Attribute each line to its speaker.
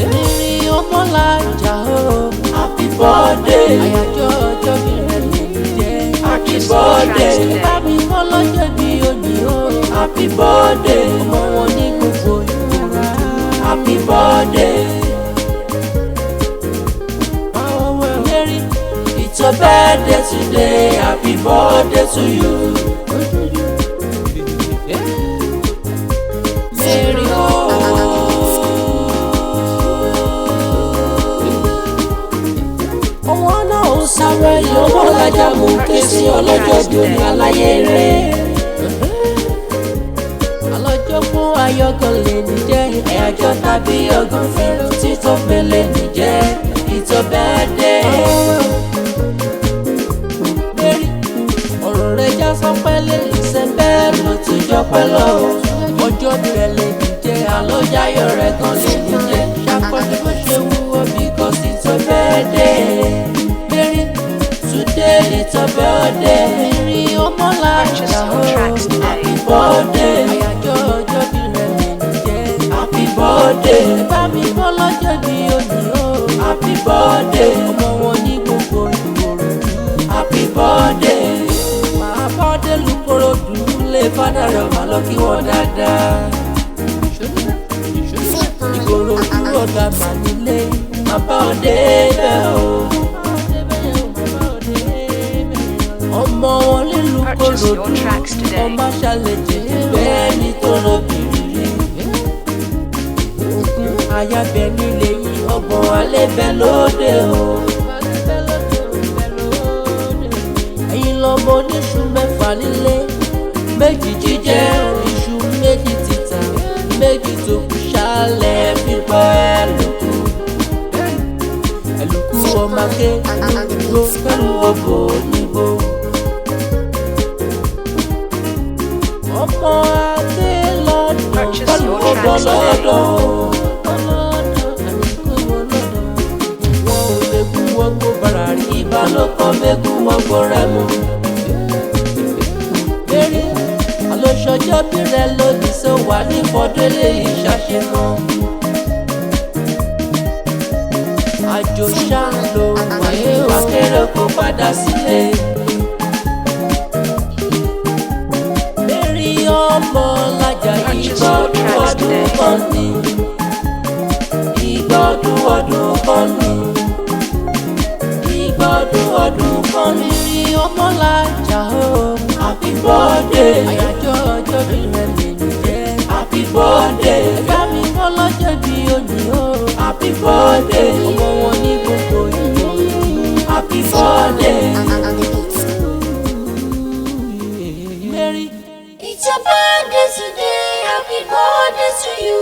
Speaker 1: Èmi ni Ọmọlájà o. Happy birthday. Àyájọ́ ọjọ́ bí rẹ̀ lè jẹ́. Happy birthday. Bá mi kọ́ lọ́jọ́ bí òní o. Happy birthday. Ọmọ wọn ní gbogbo ìgboro. Happy birthday. It's your birthday today. Happy birthday to you. Mary ọmọ náà ń sáré Ọmọlájà mú ké sí ọlọ́jọ́ bí òní aláyé rẹ̀. Alọ́jọ́ fún ayọ́gàn lè ní jẹ́ ẹ̀yájọ́ tàbí ọgàn fẹ́ràn títọ́ fẹ́lẹ́ ní jẹ́. It's your birthday. Mary ọ̀rọ̀ rẹ̀ já sọ́pẹ́lẹ́ ìṣẹ́ bẹ́ẹ̀ ló tún jọ pẹ́lọ́ ọjọ́ bẹ̀rẹ̀ lè ní jẹ́ àlọ́jáyọ̀ rẹ̀ kan lè ní jẹ́ ṣàkóso bó ṣe wúwo because it's your birthday. Mary today it's your birthday. Mary Ọmọlájà o. Happy birthday. Àyájọ́ ọjọ́ bí rẹ̀ lè ní jẹ́. Happy birthday. Bá mi bọ́ lọ́jọ́ bí òní o. Happy birthday. Ọmọ wọn ní gbogbo ìgboro. Happy birthday. Màá bọ́dé lùkòròdú lè fádà rẹ̀ wá lọ kí wọ́n dáadáa. Ìgboro dúró ga mà nílé. Màá bá òde bẹ́ẹ̀ o. Ọmọ wọn lè lùkòròdú. Ọmọ ṣàlẹ̀jẹ̀ bẹ́ẹ̀ ní tòròbìrì. Ayábẹ̀ nílé yìí ọgbọ̀n alẹ́ bẹ́ẹ̀ lóde o. Ẹ̀yin lọ́mọ oníṣu mẹ́fà nílé. Méjì jíjẹ iṣu méjì títà. Méjì tó kù ṣálẹ̀ fipá ẹlùkù. Ẹlùkù ọmọ ké ló pẹ̀lú ọ̀bọ níbo. Ọmọ adé lọ́dọ̀ pẹ̀lú ọ̀bọ lọ́dọ̀. Ìbálòpọ̀ mẹ́gùn wọn gbọ́rẹ́ mu. Mary alóṣọjọ́ bí rẹ̀ lòdì sọ wà ní fọdúnlé ìṣàṣemọ́. Àjò ṣá ló wáyé akérò kó padà sílé. Mary Ọmọlájà ìgbọ́dún ọdún kan ní. Ìgbọ́dún ọdún kan ní. Ọdún kan ní Ọmọlájà o. Happy birthday. Àyájọ́ ọjọ́ bí rẹ̀ lè ní jẹ́. Happy birthday. Ẹ̀ka mi kọ́ lọ́jọ́ bí òní o. Happy birthday. Ọmọ wọn ní gbogbo ìgbò. Happy birthday. Mary. It's your birthday today. Happy birthday to you.